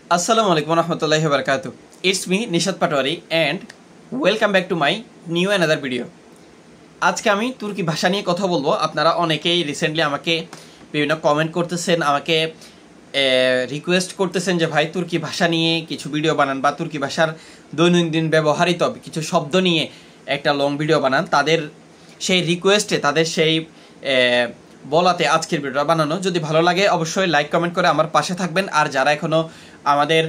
Assalamu alaikum warahmatullahi wabarakatuh. It's me Nishad Patwari and welcome back to my new another video. আজকে আমি তুর্কি ভাষা নিয়ে কথা বলবো। আপনারা অনেকেই রিসেন্টলি আমাকে বিভিন্ন কমেন্ট করতেছেন, আমাকে রিকোয়েস্ট করতেছেন যে ভাই তুর্কি ভাষা নিয়ে কিছু ভিডিও বানান বা তুর্কি ভাষার দৈনন্দিন ব্যবহৃত কিছু শব্দ নিয়ে একটা লং ভিডিও বানান। তাদের সেই রিকোয়েস্টে, তাদের সেই বলাতে আজকের ভিডিওটা বানানো। যদি ভালো লাগে অবশ্যই লাইক কমেন্ট করে আমার পাশে থাকবেন। আর যারা এখনো আমাদের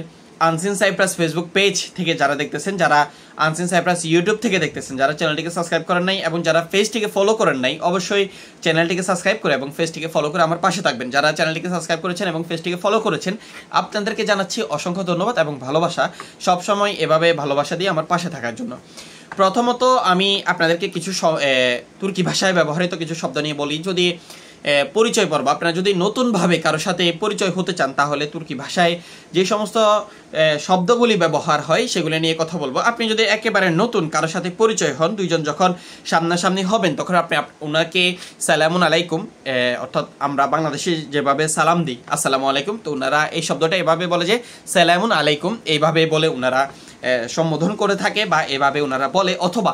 আনসিন সাইপ্রাস ফেসবুক পেজ থেকে যারা দেখতেছেন, যারা আনসিন সাইপ্রাস ইউটিউব থেকে দেখতেছেন, যারা চ্যানেলটিকে সাবস্ক্রাইব করেন নাই এবং যারা পেজটিকে ফলো করেন নাই, অবশ্যই চ্যানেলটিকে সাবস্ক্রাইব করে এবং পেজটিকে ফলো করে আমার পাশে থাকবেন। যারা চ্যানেলটিকে সাবস্ক্রাইব করেছেন এবং পেজটিকে ফলো করেছেন, আপনাদেরকে জানাচ্ছি অসংখ্য ধন্যবাদ এবং ভালোবাসা। সবসময় এভাবে ভালোবাসা দিয়ে আমার পাশে থাকার জন্য। প্রথমত আমি আপনাদেরকে কিছু তুর্কি ভাষায় ব্যবহৃত কিছু শব্দ নিয়ে বলি। যদি পরিচয় পর্ব, আপনারা যদি নতুনভাবে কারোর সাথে পরিচয় হতে চান, তাহলে তুর্কি ভাষায় যে সমস্ত শব্দগুলি ব্যবহার হয় সেগুলি নিয়ে কথা বলবো। আপনি যদি একেবারে নতুন কারোর সাথে পরিচয় হন, দুইজন যখন সামনাসামনি হবেন, তখন আপনি ওনাকে সালামুন আলাইকুম, অর্থাৎ আমরা বাংলাদেশে যেভাবে সালাম দিই আসসালামু আলাইকুম, তো ওনারা এই শব্দটা এভাবে বলে যে সালামুন আলাইকুম, এইভাবে বলে ওনারা সম্বোধন করে থাকে বা এভাবে ওনারা বলে। অথবা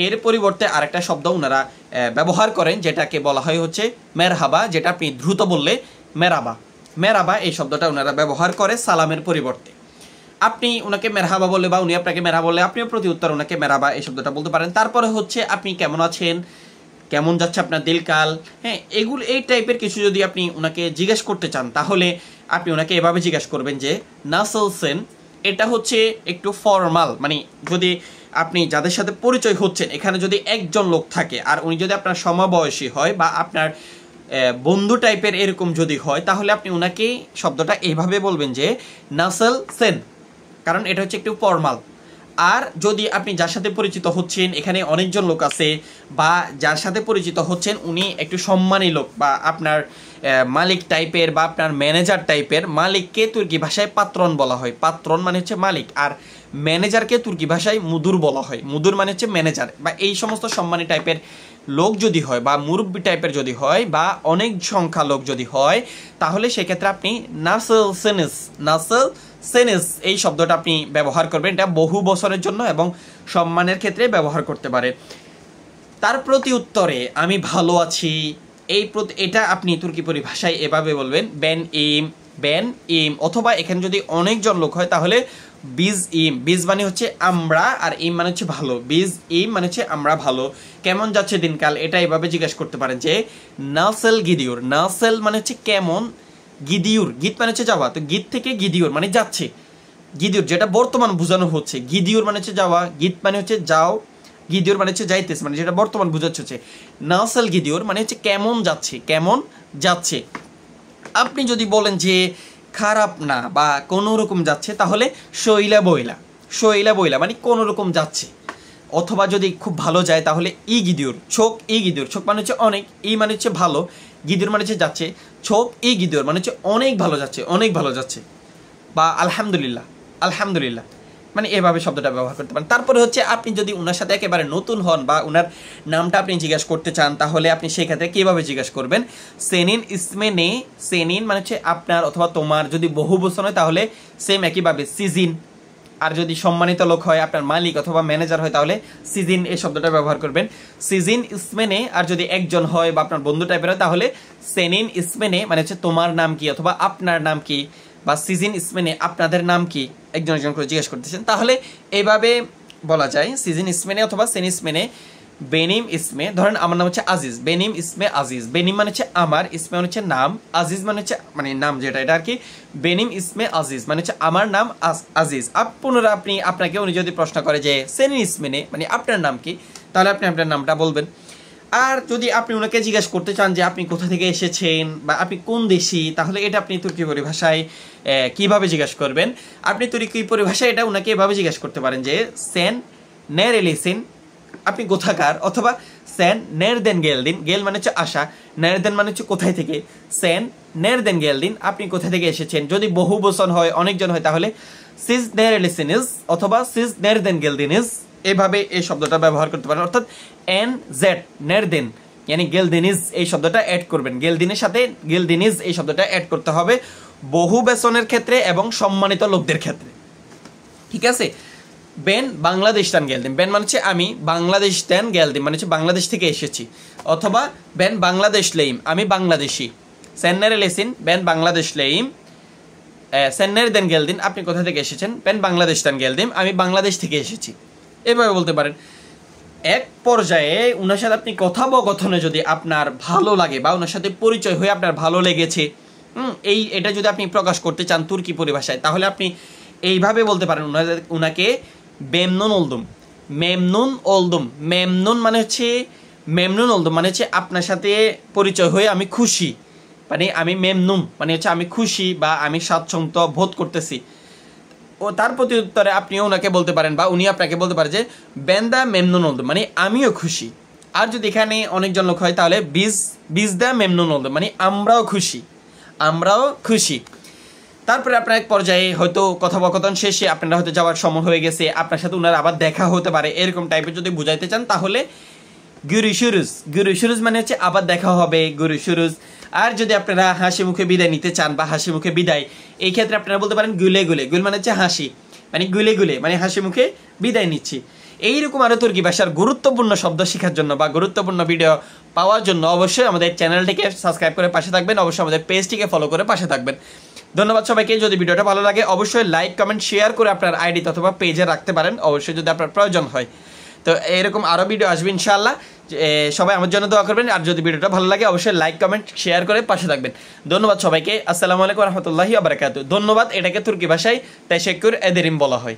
এর পরিবর্তে আরেকটা শব্দ ওনারা ব্যবহার করেন, যেটাকে বলা হয় হচ্ছে মেরহাবা, যেটা আপনি দ্রুত বললে মেরাবা। মেরাবা এই শব্দটা ওনারা ব্যবহার করে সালামের পরিবর্তে। আপনি ওনাকে মেরহাবা বললে বা উনি আপনাকে মেরহাবা বললে, আপনিও প্রতি উত্তর ওনাকে মেরাবা এই শব্দটা বলতে পারেন। তারপরে হচ্ছে আপনি কেমন আছেন, কেমন যাচ্ছে আপনার দিলকাল, হ্যাঁ, এগুলো এই টাইপের কিছু যদি আপনি ওনাকে জিজ্ঞেস করতে চান, তাহলে আপনি ওনাকে এভাবে জিজ্ঞেস করবেন যে নাসলসেন। এটা হচ্ছে একটু ফর্মাল, মানে যদি আপনি যাদের সাথে পরিচয় হচ্ছেন, এখানে যদি একজন লোক থাকে আর উনি যদি আপনার সমবয়সী হয় বা আপনার বন্ধু টাইপের এরকম যদি হয়, তাহলে আপনি ওনাকে শব্দটা এইভাবে বলবেন যে নাসল সেন, কারণ এটা হচ্ছে একটু ফর্মাল। আর যদি আপনি যার সাথে পরিচিত হচ্ছেন, এখানে অনেকজন লোক আছে বা যার সাথে পরিচিত হচ্ছেন উনি একটু সম্মানী লোক বা আপনার মালিক টাইপের বা আপনার ম্যানেজার টাইপের, মালিককে তুর্কি ভাষায় পাত্রন বলা হয়। পাত্রন মানে হচ্ছে মালিক, আর ম্যানেজারকে তুর্কি ভাষায় মুদুর বলা হয়। মুদুর মানে হচ্ছে ম্যানেজার। বা এই সমস্ত সম্মানী টাইপের লোক যদি হয় বা মুরব্বী টাইপের যদি হয় বা অনেক সংখ্যা লোক যদি হয়, তাহলে সেক্ষেত্রে আপনি নাসল সেনিস এই শব্দটা আপনি ব্যবহার করবেন। এটা বহু বছরের জন্য এবং সম্মানের ক্ষেত্রে ব্যবহার করতে পারে। তার প্রতি উত্তরে আমি ভালো আছি, এটা আপনি তুর্কি পরিভাষায় এভাবে বলবেন বেন ইম। অথবা এখানে যদি অনেকজন লোক হয়, তাহলে বিজ ইম। বিজ মানে হচ্ছে আমরা, আর ইম মানে হচ্ছে ভালো। বিজ ইম মানে হচ্ছে আমরা ভালো। কেমন যাচ্ছে দিনকাল, এটা এভাবে জিজ্ঞাসা করতে পারেন যে নাসেল গিদিউর। নাসেল মানে হচ্ছে কেমন, গিদিউর গীত মানে হচ্ছে যাওয়া, তো গীত থেকে গিদিউর মানে যাচ্ছে। গিদিউর যেটা বর্তমান বোঝানো হচ্ছে, গিদিউর মানে হচ্ছে যাওয়া, গীত মানে হচ্ছে যাও, গিদিউর মানে হচ্ছে যাইতেছে, মানে যেটা বর্তমান বোঝাচ্ছে হচ্ছে নাসেল গিদিউর মানে হচ্ছে কেমন যাচ্ছে, কেমন যাচ্ছে। আপনি যদি বলেন যে খারাপ না বা কোনো রকম যাচ্ছে, তাহলে শৈলা বইলা মানে কোনো রকম যাচ্ছে। অথবা যদি খুব ভালো যায়, তাহলে ই গিদিউর, ছোক মানে হচ্ছে অনেক, ই মানে হচ্ছে ভালো, গিদিউর মানে হচ্ছে যাচ্ছে, ছোক ই গিদিউর মানে হচ্ছে অনেক ভালো যাচ্ছে। বা আলহামদুলিল্লাহ মানে এভাবে শব্দটা ব্যবহার করতে পারেন। তারপরে হচ্ছে আপনি যদি ওনার সাথে একেবারে নতুন হন বা ওনার নামটা আপনি জিজ্ঞাসা করতে চান, তাহলে আপনি সেক্ষেত্রে কীভাবে জিজ্ঞাসা করবেন? সেনিন ইসমে নে। সেনিন মানে হচ্ছে আপনার অথবা তোমার। যদি বহু বচন হয় তাহলে সেম একইভাবে সিজিন। আর যদি সম্মানিত লোক হয়, আপনার মালিক অথবা ম্যানেজার হয়, তাহলে সিজিন এই শব্দটা ব্যবহার করবেন, সিজিন ইসমেনে। আর যদি একজন হয় বা আপনার বন্ধু টাইপের হয়, তাহলে সেনিন ইসমেনে মানে হচ্ছে তোমার নাম কি অথবা আপনার নাম কি, বা সিজিন ইসমেনে আপনাদের নাম কি, একজন করে জিজ্ঞেস করতেছেন, তাহলে এইভাবে বলা যায় সিজিন ইসমেনে অথবা সেন ইসমেনে। বেনিম ইসমে, ধরেন আমার নাম হচ্ছে আজিজ, বেনিম ইসমে আজিজ। বেনিম মানে হচ্ছে আমার, ইসমে মানে হচ্ছে নাম, আজিজ মানে হচ্ছে মানে নাম যেটা, এটা আর কি। বেনিম ইসমে আজিজ মানে হচ্ছে আমার নাম আজিজ। পুনরায় আপনাকে উনি যদি প্রশ্ন করে যে সেনিন ইসমেনে মানে আপনার নাম কি, তাহলে আপনি আপনার নামটা বলবেন। আর যদি আপনি ওনাকে জিজ্ঞাসা করতে চান যে আপনি কোথা থেকে এসেছেন বা আপনি কোন দেশি, তাহলে এটা আপনি তুর্কি পরিভাষায় কিভাবে জিজ্ঞাসা করবেন? আপনি তুর্কি পরিভাষায় এটা ওনাকে এভাবে জিজ্ঞাসা করতে পারেন যে সেন নের এলিসিন, আপনি কোথাকার। অথবা সেন নের দেন গেলদিন, গেল মানে হচ্ছে আসা, নের দেন মানে হচ্ছে কোথায় থেকে, সেন নের দেন গেলদিন আপনি কোথা থেকে এসেছেন। যদি বহু বচন হয়, অনেকজন হয়, তাহলে সিজ নের এলিসিন ইজ অথবা সিজ নের দেন গেলদিন ইজ, এভাবে এই শব্দটা ব্যবহার করতে পারেন। অর্থাৎ এন জেড নের দেন মানে গেলদিনিজ এই শব্দটা অ্যাড করবেন, গেলদিনের সাথে গেলদিনিজ এই শব্দটা অ্যাড করতে হবে। বহু বেসনের ক্ষেত্রে এবং সম্মানিত লোকদের ক্ষেত্রে। ঠিক আছে, বেন বাংলাদেশটান গেলদিম, বেন মানে হচ্ছে আমি বাংলাদেশটান গেলদিম মানে হচ্ছে বাংলাদেশ থেকে এসেছি, অথবা বেন বাংলাদেশ লেইম আমি বাংলাদেশি, সেন্নারে লেসিন বেন বাংলাদেশ লেইম সেন্নার দেন গেলদিন আপনি কোথা থেকে এসেছেন, বেন বাংলাদেশটান গেলদিম আমি বাংলাদেশ থেকে এসেছি, এভাবে বলতে পারেন। এক পর্যায়ে ওনার সাথে আপনি কথোপকথনে যদি আপনার ভালো লাগে বা ওনার সাথে পরিচয় হয়ে আপনার ভালো লেগেছে, এটা যদি আপনি প্রকাশ করতে চান তুর্কি পরিভাষায়, তাহলে আপনি এইভাবে বলতে পারেন ওনাকে মেমনুন ওলদুম, মেমনুন ওলদুম। মেমনুন মানে হচ্ছে মেমনুন ওলদুম মানে হচ্ছে আপনার সাথে পরিচয় হয়ে আমি খুশি, মানে আমি মেমনুন মানে হচ্ছে আমি খুশি বা আমি স্বাচ্ছন্দ্য বোধ করতেছি। ও তার প্রতি উত্তরে আপনিও ওনাকে বলতে পারেন বা উনি আপনাকে বলতে পারে যে বেন্দা মেমনুন ওলদুম মানে আমিও খুশি। আর যদি এখানে অনেকজন লোক হয় তাহলে বিজ দা মেমনুন ওলদুম মানে আমরাও খুশি, আমরাও খুশি। তারপরে আপনার এক পর্যায়ে হয়তো কথোপকথন শেষে আপনারা হয়তো যাওয়ার সময় হয়ে গেছে, আপনার সাথে ওনার আবার দেখা হতে পারে, এরকম টাইপের যদি বুঝাইতে চান তাহলে গুরুশুরুজ, গুরুশুরুজ মানে হচ্ছে আবার দেখা হবে, গুরুশুরুজ। আর যদি আপনারা হাসি মুখে বিদায় নিতে চান বা হাসি মুখে বিদায়, এই ক্ষেত্রে আপনারা বলতে পারেন গুলে গুলে, গুল মানে হচ্ছে হাসি, মানে গুলে গুলে মানে হাসি মুখে বিদায় নিচ্ছি। এইরকম আরও তুর্কি ভাষার গুরুত্বপূর্ণ শব্দ শেখার জন্য বা গুরুত্বপূর্ণ ভিডিও পাওয়ার জন্য অবশ্যই আমাদের চ্যানেলটিকে সাবস্ক্রাইব করে পাশে থাকবেন, অবশ্যই আমাদের পেজটিকে ফলো করে পাশে থাকবেন। ধন্যবাদ সবাইকে। যদি ভিডিওটা ভালো লাগে অবশ্যই লাইক কমেন্ট শেয়ার করে আপনার আইডি অথবা পেজে রাখতে পারেন, অবশ্যই যদি আপনার প্রয়োজন হয়। তো এরকম আরও ভিডিও আসবে ইনশাআল্লাহ, সবাই আমার জন্য দোয়া করবেন। আর যদি ভিডিওটা ভালো লাগে অবশ্যই লাইক কমেন্ট শেয়ার করে পাশে থাকবেন। ধন্যবাদ সবাইকে। আসসালামু আলাইকুম রহমতুল্লাহি ওয়া বারাকাতুহু। ধন্যবাদ এটাকে তুর্কি ভাষায় তেশাক্কুর এদেরিম বলা হয়।